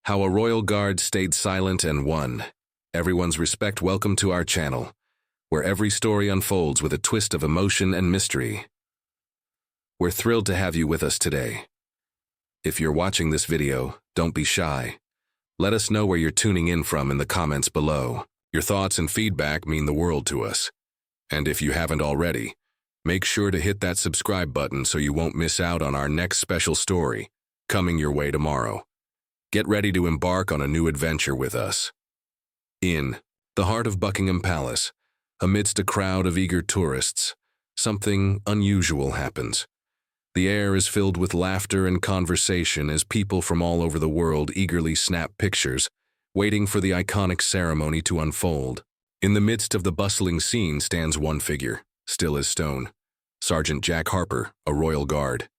How a royal guard stayed silent and won. Everyone's respect. Welcome to our channel, where every story unfolds with a twist of emotion and mystery. We're thrilled to have you with us today. If you're watching this video, don't be shy. Let us know where you're tuning in from in the comments below. Your thoughts and feedback mean the world to us. And if you haven't already, make sure to hit that subscribe button so you won't miss out on our next special story, coming your way tomorrow. Get ready to embark on a new adventure with us. In the heart of Buckingham Palace, amidst a crowd of eager tourists, something unusual happens. The air is filled with laughter and conversation as people from all over the world eagerly snap pictures, waiting for the iconic ceremony to unfold. In the midst of the bustling scene stands one figure, still as stone, Sergeant Jack Harper, a royal guard.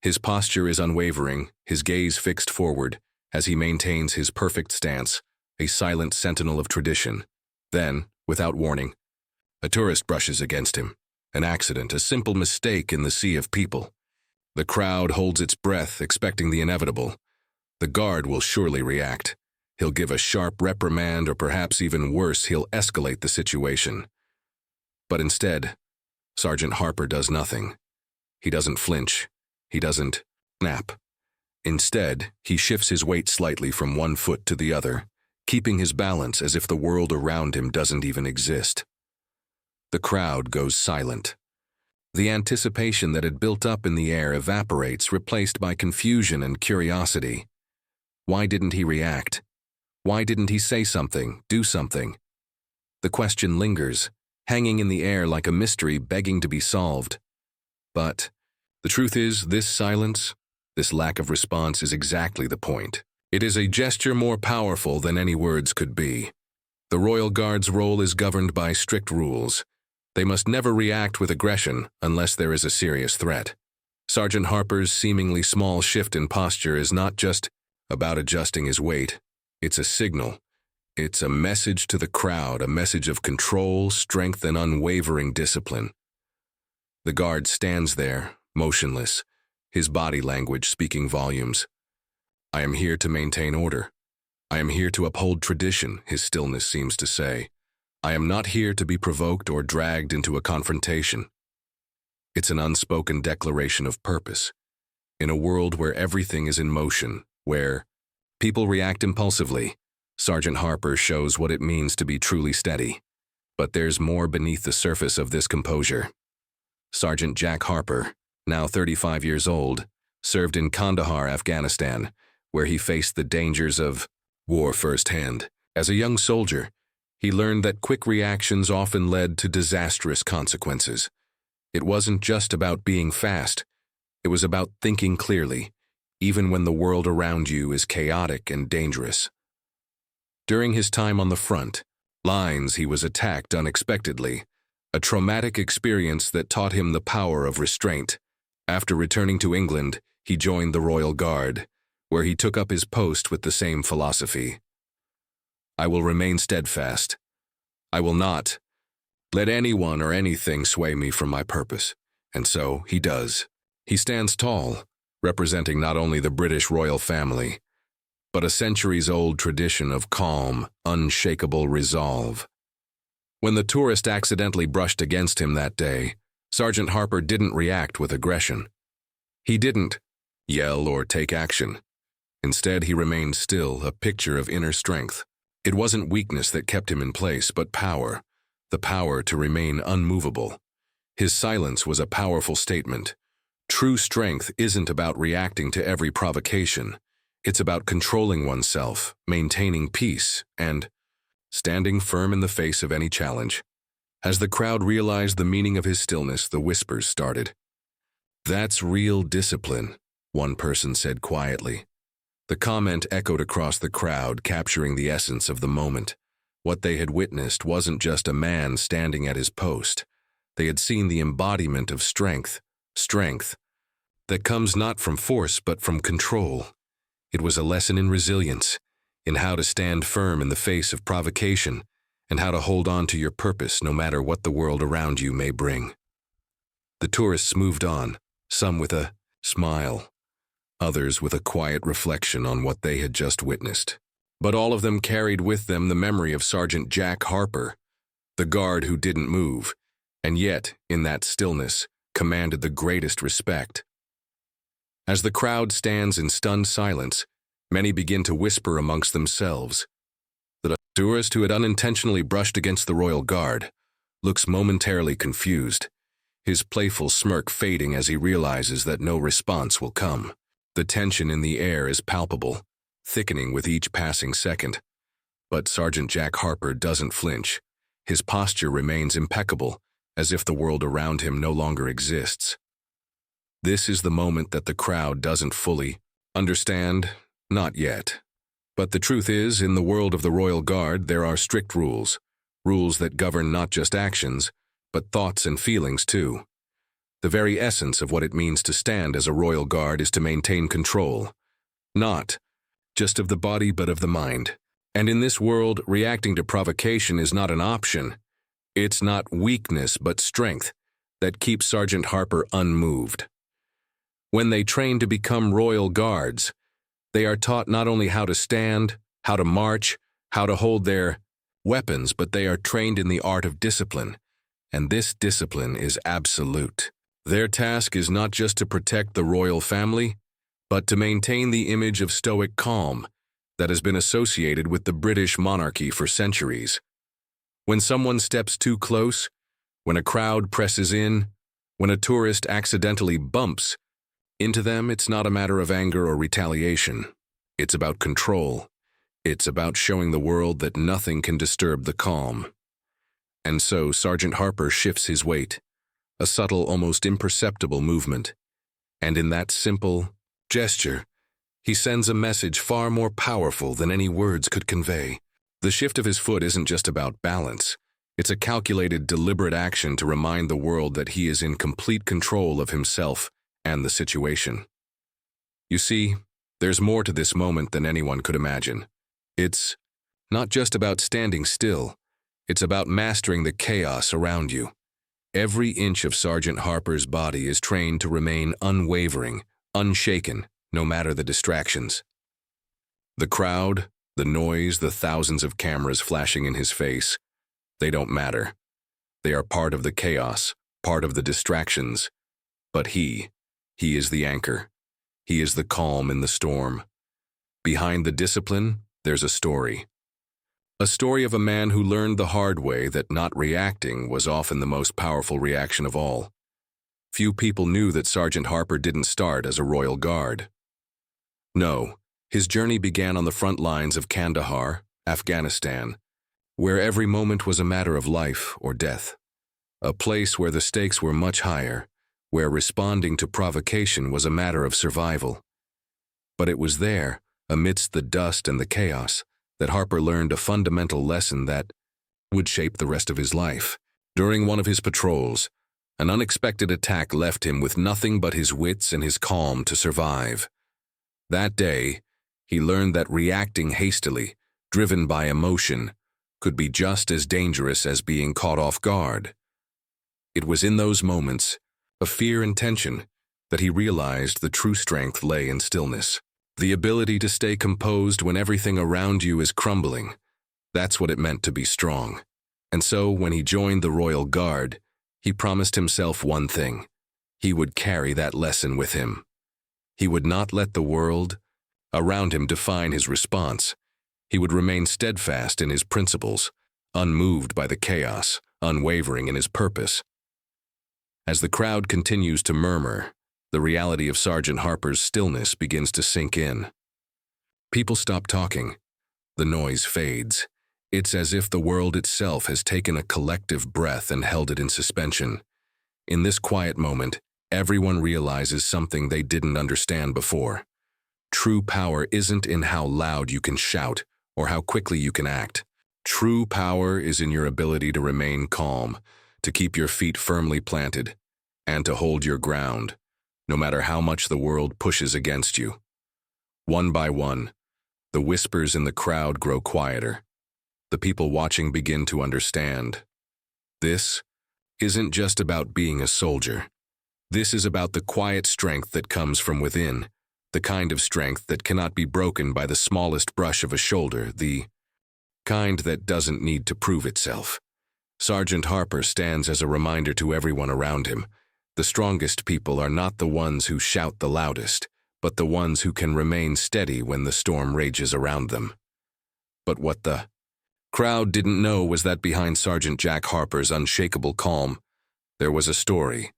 His posture is unwavering, his gaze fixed forward, as he maintains his perfect stance, a silent sentinel of tradition. Then, without warning, a tourist brushes against him. An accident, a simple mistake in the sea of people. The crowd holds its breath, expecting the inevitable. The guard will surely react. He'll give a sharp reprimand, or perhaps even worse, he'll escalate the situation. But instead, Sergeant Harper does nothing. He doesn't flinch. He doesn't snap. Instead, he shifts his weight slightly from one foot to the other, keeping his balance as if the world around him doesn't even exist. The crowd goes silent. The anticipation that had built up in the air evaporates, replaced by confusion and curiosity. Why didn't he react? Why didn't he say something, do something? The question lingers, hanging in the air like a mystery begging to be solved. But the truth is, this silence, this lack of response is exactly the point. It is a gesture more powerful than any words could be. The Royal Guard's role is governed by strict rules. They must never react with aggression unless there is a serious threat. Sergeant Harper's seemingly small shift in posture is not just about adjusting his weight. It's a signal. It's a message to the crowd, a message of control, strength, and unwavering discipline. The guard stands there, motionless, his body language speaking volumes. I am here to maintain order. I am here to uphold tradition, his stillness seems to say. I am not here to be provoked or dragged into a confrontation. It's an unspoken declaration of purpose. In a world where everything is in motion, where people react impulsively, Sergeant Harper shows what it means to be truly steady. But there's more beneath the surface of this composure. Sergeant Jack Harper, now 35 years old, served in Kandahar, Afghanistan, where he faced the dangers of war firsthand. As a young soldier, he learned that quick reactions often led to disastrous consequences. It wasn't just about being fast. It was about thinking clearly, even when the world around you is chaotic and dangerous. During his time on the front lines, he was attacked unexpectedly, a traumatic experience that taught him the power of restraint. After returning to England, he joined the Royal Guard, where he took up his post with the same philosophy. I will remain steadfast. I will not let anyone or anything sway me from my purpose. And so he does. He stands tall, representing not only the British royal family, but a centuries-old tradition of calm, unshakable resolve. When the tourist accidentally brushed against him that day, Sergeant Harper didn't react with aggression. He didn't yell or take action. Instead, he remained still, a picture of inner strength. It wasn't weakness that kept him in place, but power, the power to remain unmovable. His silence was a powerful statement. True strength isn't about reacting to every provocation. It's about controlling oneself, maintaining peace, and standing firm in the face of any challenge. As the crowd realized the meaning of his stillness, the whispers started. "That's real discipline," one person said quietly. The comment echoed across the crowd, capturing the essence of the moment. What they had witnessed wasn't just a man standing at his post. They had seen the embodiment of strength that comes not from force but from control. It was a lesson in resilience, in how to stand firm in the face of provocation, and how to hold on to your purpose no matter what the world around you may bring. The tourists moved on, some with a smile, others with a quiet reflection on what they had just witnessed. But all of them carried with them the memory of Sergeant Jack Harper, the guard who didn't move, and yet, in that stillness, commanded the greatest respect. As the crowd stands in stunned silence, many begin to whisper amongst themselves. The tourist who had unintentionally brushed against the royal guard looks momentarily confused, his playful smirk fading as he realizes that no response will come. The tension in the air is palpable, thickening with each passing second. But Sergeant Jack Harper doesn't flinch. His posture remains impeccable, as if the world around him no longer exists. This is the moment that the crowd doesn't fully understand, not yet. But the truth is, in the world of the Royal Guard, there are strict rules that govern not just actions, but thoughts and feelings too. The very essence of what it means to stand as a Royal Guard is to maintain control, not just of the body but of the mind. And in this world, reacting to provocation is not an option. It's not weakness but strength that keeps Sergeant Harper unmoved. When they train to become Royal Guards, they are taught not only how to stand, how to march, how to hold their weapons, but they are trained in the art of discipline, and this discipline is absolute. Their task is not just to protect the royal family, but to maintain the image of stoic calm that has been associated with the British monarchy for centuries. When someone steps too close, when a crowd presses in, when a tourist accidentally bumps into them, it's not a matter of anger or retaliation. It's about control. It's about showing the world that nothing can disturb the calm. And so Sergeant Harper shifts his weight, a subtle, almost imperceptible movement. And in that simple gesture, he sends a message far more powerful than any words could convey. The shift of his foot isn't just about balance. It's a calculated, deliberate action to remind the world that he is in complete control of himself and the situation. You see, there's more to this moment than anyone could imagine. It's not just about standing still. It's about mastering the chaos around you. Every inch of Sergeant Harper's body is trained to remain unwavering, unshaken, no matter the distractions. The crowd, the noise, the thousands of cameras flashing in his face, they don't matter. They are part of the chaos, part of the distractions. But he is the anchor. He is the calm in the storm. Behind the discipline, there's a story. A story of a man who learned the hard way that not reacting was often the most powerful reaction of all. Few people knew that Sergeant Harper didn't start as a Royal Guard. No, his journey began on the front lines of Kandahar, Afghanistan, where every moment was a matter of life or death. A place where the stakes were much higher, where responding to provocation was a matter of survival. But it was there, amidst the dust and the chaos, that Harper learned a fundamental lesson that would shape the rest of his life. During one of his patrols, an unexpected attack left him with nothing but his wits and his calm to survive. That day, he learned that reacting hastily, driven by emotion, could be just as dangerous as being caught off guard. It was in those moments of fear and tension that he realized the true strength lay in stillness. The ability to stay composed when everything around you is crumbling. That's what it meant to be strong. And so, when he joined the Royal Guard, he promised himself one thing. He would carry that lesson with him. He would not let the world around him define his response. He would remain steadfast in his principles, unmoved by the chaos, unwavering in his purpose. As the crowd continues to murmur, the reality of Sergeant Harper's stillness begins to sink in. People stop talking. The noise fades. It's as if the world itself has taken a collective breath and held it in suspension. In this quiet moment, everyone realizes something they didn't understand before. True power isn't in how loud you can shout or how quickly you can act. True power is in your ability to remain calm, to keep your feet firmly planted, and to hold your ground, no matter how much the world pushes against you. One by one, the whispers in the crowd grow quieter. The people watching begin to understand. This isn't just about being a soldier. This is about the quiet strength that comes from within, the kind of strength that cannot be broken by the smallest brush of a shoulder, the kind that doesn't need to prove itself. Sergeant Harper stands as a reminder to everyone around him. The strongest people are not the ones who shout the loudest, but the ones who can remain steady when the storm rages around them. But what the crowd didn't know was that behind Sergeant Jack Harper's unshakable calm, there was a story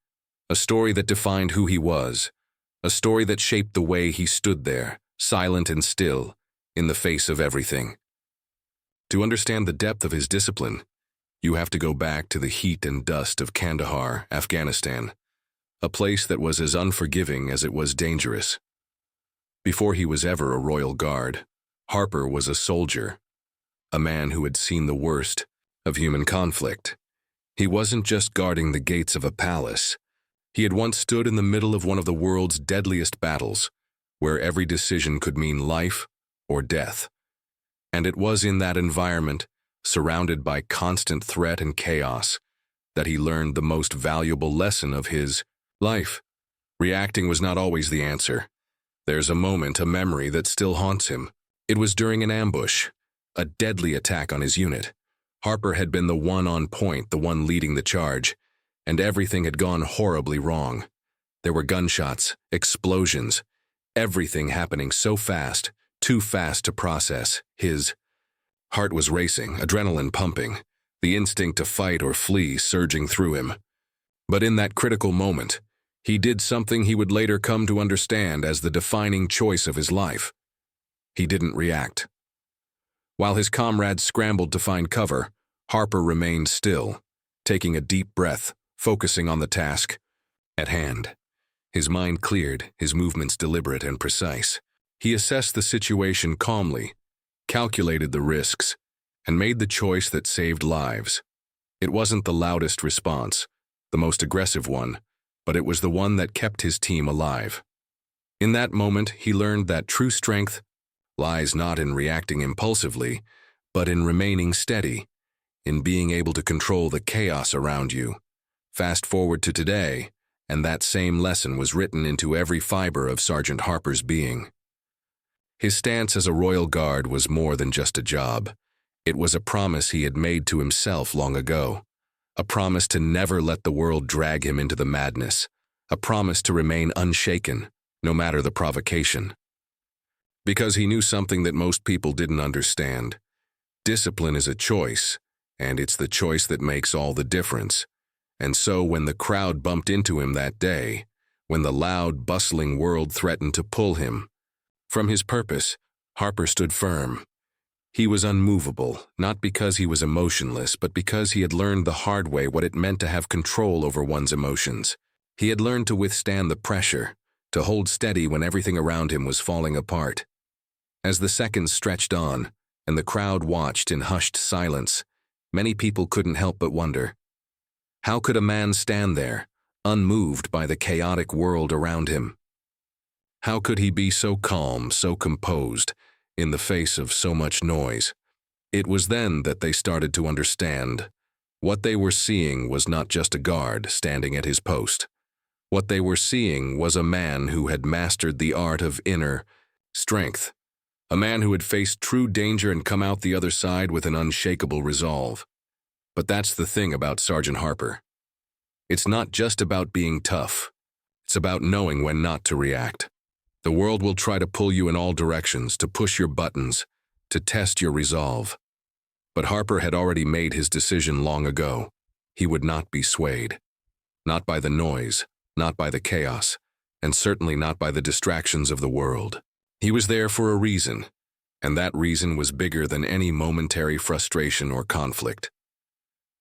that defined who he was, a story that shaped the way he stood there, silent and still, in the face of everything. To understand the depth of his discipline, you have to go back to the heat and dust of Kandahar, Afghanistan, a place that was as unforgiving as it was dangerous. Before he was ever a Royal Guard, Harper was a soldier, a man who had seen the worst of human conflict. He wasn't just guarding the gates of a palace. He had once stood in the middle of one of the world's deadliest battles, where every decision could mean life or death. And it was in that environment, surrounded by constant threat and chaos, that he learned the most valuable lesson of his life. Reacting was not always the answer. There's a moment, a memory that still haunts him. It was during an ambush, a deadly attack on his unit. Harper had been the one on point, the one leading the charge, and everything had gone horribly wrong. There were gunshots, explosions, everything happening so fast, too fast to process. His heart was racing, adrenaline pumping, the instinct to fight or flee surging through him. But in that critical moment, he did something he would later come to understand as the defining choice of his life. He didn't react. While his comrades scrambled to find cover, Harper remained still, taking a deep breath, focusing on the task at hand. His mind cleared, his movements deliberate and precise. He assessed the situation calmly, calculated the risks, and made the choice that saved lives. It wasn't the loudest response, the most aggressive one, but it was the one that kept his team alive. In that moment, he learned that true strength lies not in reacting impulsively, but in remaining steady, in being able to control the chaos around you. Fast forward to today, and that same lesson was written into every fiber of Sergeant Harper's being. His stance as a Royal Guard was more than just a job. It was a promise he had made to himself long ago. A promise to never let the world drag him into the madness. A promise to remain unshaken, no matter the provocation. Because he knew something that most people didn't understand. Discipline is a choice, and it's the choice that makes all the difference. And so when the crowd bumped into him that day, when the loud, bustling world threatened to pull him from his purpose, Harper stood firm. He was unmovable, not because he was emotionless, but because he had learned the hard way what it meant to have control over one's emotions. He had learned to withstand the pressure, to hold steady when everything around him was falling apart. As the seconds stretched on, and the crowd watched in hushed silence, many people couldn't help but wonder, how could a man stand there, unmoved by the chaotic world around him? How could he be so calm, so composed, in the face of so much noise? It was then that they started to understand. What they were seeing was not just a guard standing at his post. What they were seeing was a man who had mastered the art of inner strength, a man who had faced true danger and come out the other side with an unshakable resolve. But that's the thing about Sergeant Harper. It's not just about being tough. It's about knowing when not to react. The world will try to pull you in all directions, to push your buttons, to test your resolve. But Harper had already made his decision long ago. He would not be swayed. Not by the noise, not by the chaos, and certainly not by the distractions of the world. He was there for a reason, and that reason was bigger than any momentary frustration or conflict.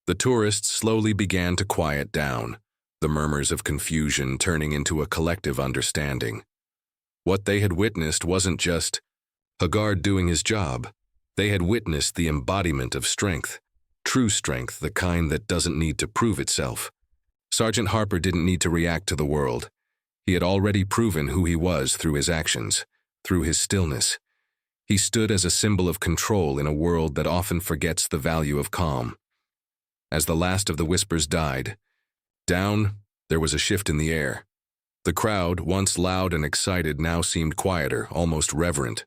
The tourists slowly began to quiet down, the murmurs of confusion turning into a collective understanding. What they had witnessed wasn't just a guard doing his job. They had witnessed the embodiment of strength, true strength, the kind that doesn't need to prove itself. Sergeant Harper didn't need to react to the world. He had already proven who he was through his actions, through his stillness. He stood as a symbol of control in a world that often forgets the value of calm. As the last of the whispers died down, there was a shift in the air. The crowd, once loud and excited, now seemed quieter, almost reverent.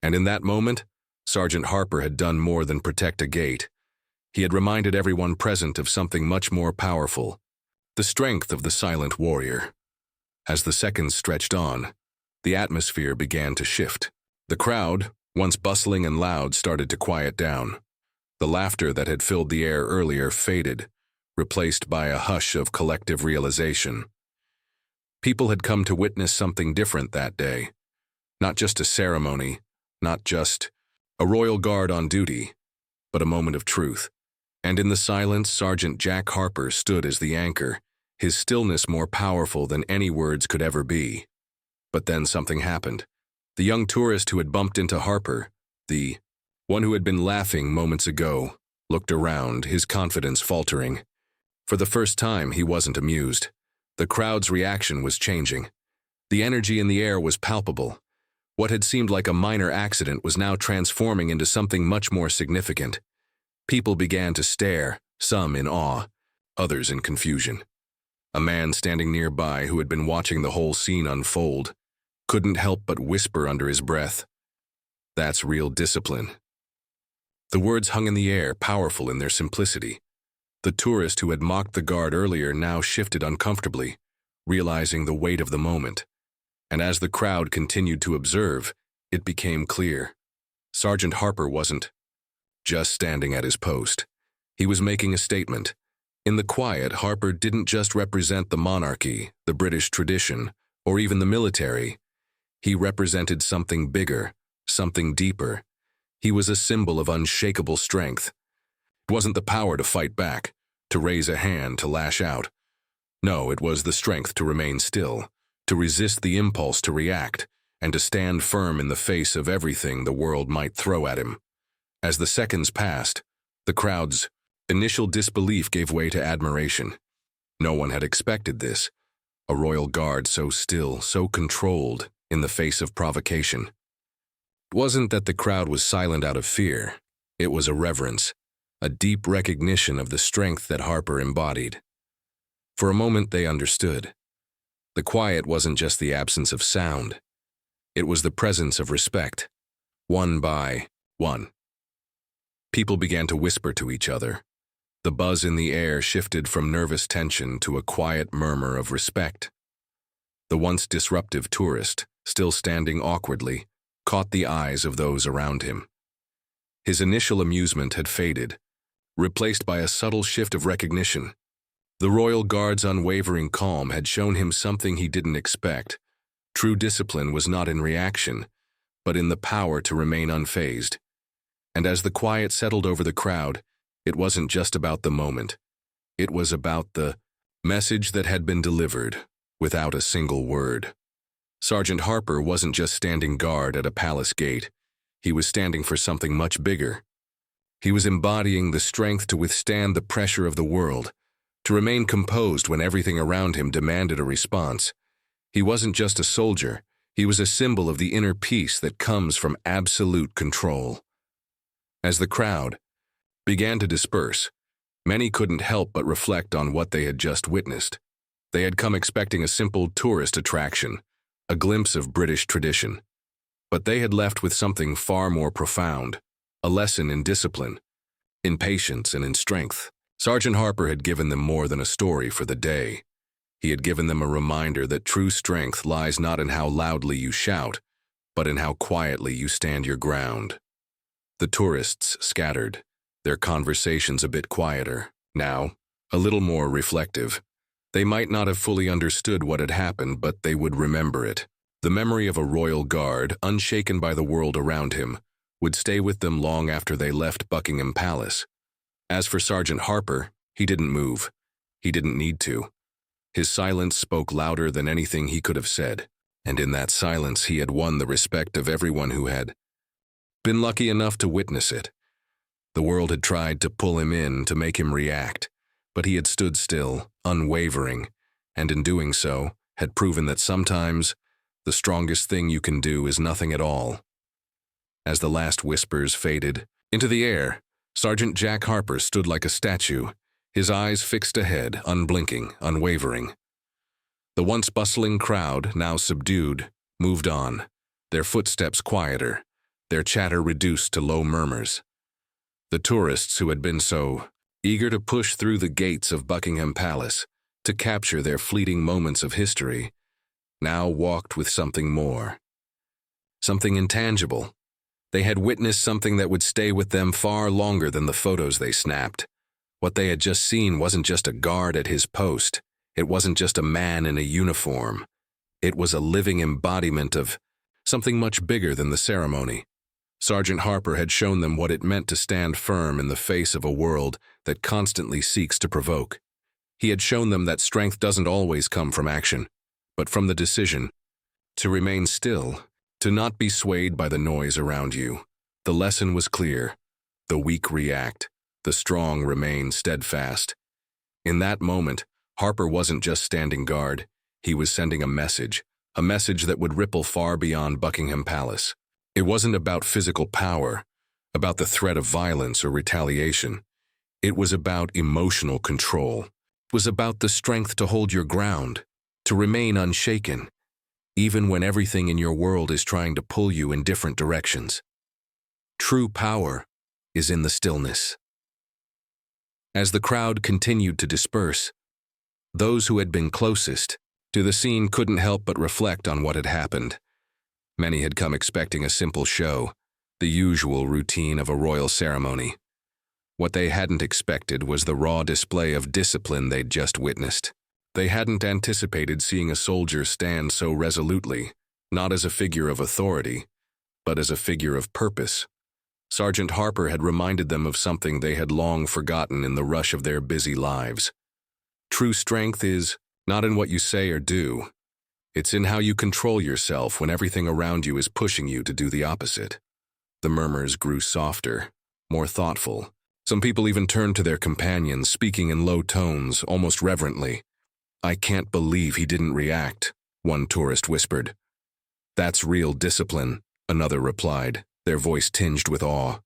And in that moment, Sergeant Harper had done more than protect a gate. He had reminded everyone present of something much more powerful, the strength of the silent warrior. As the seconds stretched on, the atmosphere began to shift. The crowd, once bustling and loud, started to quiet down. The laughter that had filled the air earlier faded, replaced by a hush of collective realization. People had come to witness something different that day. Not just a ceremony, not just a royal guard on duty, but a moment of truth. And in the silence, Sergeant Jack Harper stood as the anchor, his stillness more powerful than any words could ever be. But then something happened. The young tourist who had bumped into Harper, the one who had been laughing moments ago, looked around, his confidence faltering. For the first time, he wasn't amused. The crowd's reaction was changing. The energy in the air was palpable. What had seemed like a minor accident was now transforming into something much more significant. People began to stare, some in awe, others in confusion. A man standing nearby, who had been watching the whole scene unfold, couldn't help but whisper under his breath, "That's real discipline." The words hung in the air, powerful in their simplicity. The tourist who had mocked the guard earlier now shifted uncomfortably, realizing the weight of the moment. And as the crowd continued to observe, it became clear. Sergeant Harper wasn't just standing at his post. He was making a statement. In the quiet, Harper didn't just represent the monarchy, the British tradition, or even the military. He represented something bigger, something deeper. He was a symbol of unshakable strength. It wasn't the power to fight back, to raise a hand, to lash out. No, it was the strength to remain still, to resist the impulse to react, and to stand firm in the face of everything the world might throw at him. As the seconds passed, the crowd's initial disbelief gave way to admiration. No one had expected this. A royal guard so still, so controlled, in the face of provocation. It wasn't that the crowd was silent out of fear. It was a reverence, a deep recognition of the strength that Harper embodied. For a moment they understood. The quiet wasn't just the absence of sound. It was the presence of respect, one by one. People began to whisper to each other. The buzz in the air shifted from nervous tension to a quiet murmur of respect. The once disruptive tourist, still standing awkwardly, caught the eyes of those around him. His initial amusement had faded, replaced by a subtle shift of recognition. The Royal Guard's unwavering calm had shown him something he didn't expect. True discipline was not in reaction, but in the power to remain unfazed. And as the quiet settled over the crowd, it wasn't just about the moment. It was about the message that had been delivered, without a single word. Sergeant Harper wasn't just standing guard at a palace gate. He was standing for something much bigger. He was embodying the strength to withstand the pressure of the world, to remain composed when everything around him demanded a response. He wasn't just a soldier. He was a symbol of the inner peace that comes from absolute control. As the crowd began to disperse, many couldn't help but reflect on what they had just witnessed. They had come expecting a simple tourist attraction, a glimpse of British tradition. But they had left with something far more profound, a lesson in discipline, in patience, and in strength. Sergeant Harper had given them more than a story for the day. He had given them a reminder that true strength lies not in how loudly you shout, but in how quietly you stand your ground. The tourists scattered, their conversations a bit quieter, now a little more reflective. They might not have fully understood what had happened, but they would remember it. The memory of a royal guard, unshaken by the world around him, would stay with them long after they left Buckingham Palace. As for Sergeant Harper, he didn't move. He didn't need to. His silence spoke louder than anything he could have said, and in that silence he had won the respect of everyone who had been lucky enough to witness it. The world had tried to pull him in, to make him react, but he had stood still, unwavering, and in doing so, had proven that sometimes the strongest thing you can do is nothing at all. As the last whispers faded into the air, Sergeant Jack Harper stood like a statue, his eyes fixed ahead, unblinking, unwavering. The once bustling crowd, now subdued, moved on, their footsteps quieter, their chatter reduced to low murmurs. The tourists who had been so eager to push through the gates of Buckingham Palace to capture their fleeting moments of history now walked with something more. Something intangible. They had witnessed something that would stay with them far longer than the photos they snapped. What they had just seen wasn't just a guard at his post. It wasn't just a man in a uniform. It was a living embodiment of something much bigger than the ceremony. Sergeant Harper had shown them what it meant to stand firm in the face of a world that constantly seeks to provoke. He had shown them that strength doesn't always come from action, but from the decision to remain still, to not be swayed by the noise around you. The lesson was clear. The weak react. The strong remain steadfast. In that moment, Harper wasn't just standing guard. He was sending a message that would ripple far beyond Buckingham Palace. It wasn't about physical power, about the threat of violence or retaliation. It was about emotional control. It was about the strength to hold your ground, to remain unshaken, even when everything in your world is trying to pull you in different directions. True power is in the stillness. As the crowd continued to disperse, those who had been closest to the scene couldn't help but reflect on what had happened. Many had come expecting a simple show, the usual routine of a royal ceremony. What they hadn't expected was the raw display of discipline they'd just witnessed. They hadn't anticipated seeing a soldier stand so resolutely, not as a figure of authority, but as a figure of purpose. Sergeant Harper had reminded them of something they had long forgotten in the rush of their busy lives. True strength is not in what you say or do. It's in how you control yourself when everything around you is pushing you to do the opposite. The murmurs grew softer, more thoughtful. Some people even turned to their companions, speaking in low tones, almost reverently. "I can't believe he didn't react," one tourist whispered. "That's real discipline," another replied, their voice tinged with awe.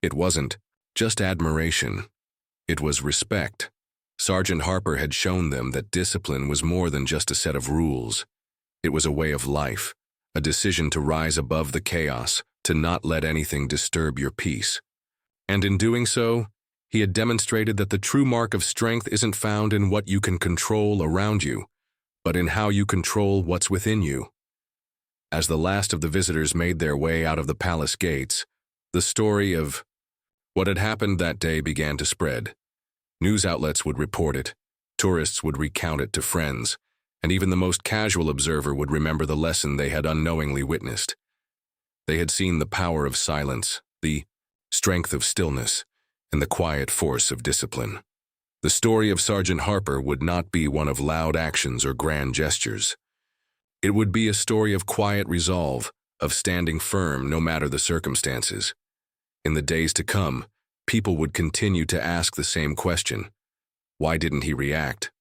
It wasn't just admiration. It was respect. Sergeant Harper had shown them that discipline was more than just a set of rules. It was a way of life, a decision to rise above the chaos, to not let anything disturb your peace. And in doing so, he had demonstrated that the true mark of strength isn't found in what you can control around you, but in how you control what's within you. As the last of the visitors made their way out of the palace gates, the story of what had happened that day began to spread. News outlets would report it, tourists would recount it to friends, and even the most casual observer would remember the lesson they had unknowingly witnessed. They had seen the power of silence, the strength of stillness, and the quiet force of discipline. The story of Sergeant Harper would not be one of loud actions or grand gestures. It would be a story of quiet resolve, of standing firm no matter the circumstances. In the days to come, people would continue to ask the same question. Why didn't he react?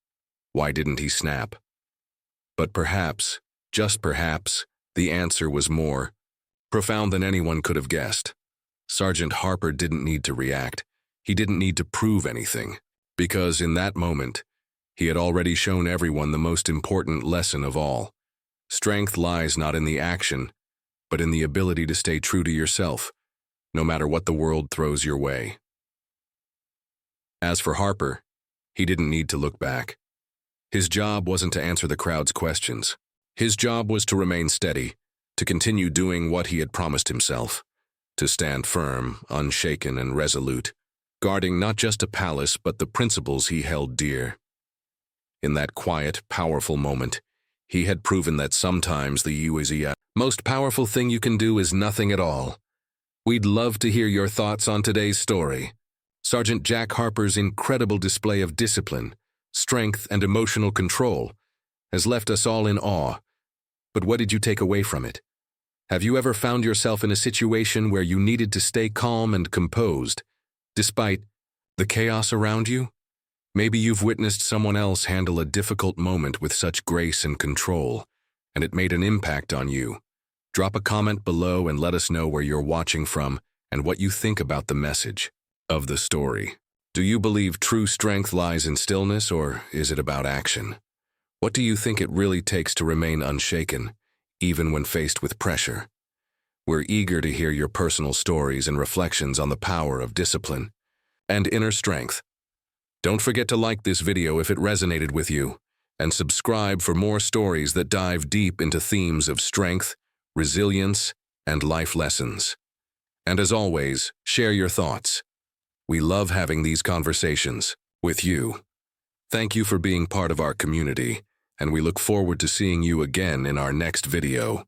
Why didn't he snap? But perhaps, just perhaps, the answer was more profound than anyone could have guessed. Sergeant Harper didn't need to react. He didn't need to prove anything, because in that moment, he had already shown everyone the most important lesson of all. Strength lies not in the action, but in the ability to stay true to yourself, no matter what the world throws your way. As for Harper, he didn't need to look back. His job wasn't to answer the crowd's questions. His job was to remain steady, to continue doing what he had promised himself, to stand firm, unshaken, and resolute, guarding not just a palace but the principles he held dear. In that quiet, powerful moment, he had proven that sometimes the most powerful thing you can do is nothing at all. We'd love to hear your thoughts on today's story. Sergeant Jack Harper's incredible display of discipline, strength, and emotional control has left us all in awe. But what did you take away from it? Have you ever found yourself in a situation where you needed to stay calm and composed, despite the chaos around you? Maybe you've witnessed someone else handle a difficult moment with such grace and control, and it made an impact on you. Drop a comment below and let us know where you're watching from and what you think about the message of the story. Do you believe true strength lies in stillness, or is it about action? What do you think it really takes to remain unshaken, even when faced with pressure? We're eager to hear your personal stories and reflections on the power of discipline and inner strength. Don't forget to like this video if it resonated with you, and subscribe for more stories that dive deep into themes of strength, resilience, and life lessons. And as always, share your thoughts. We love having these conversations with you. Thank you for being part of our community, and we look forward to seeing you again in our next video.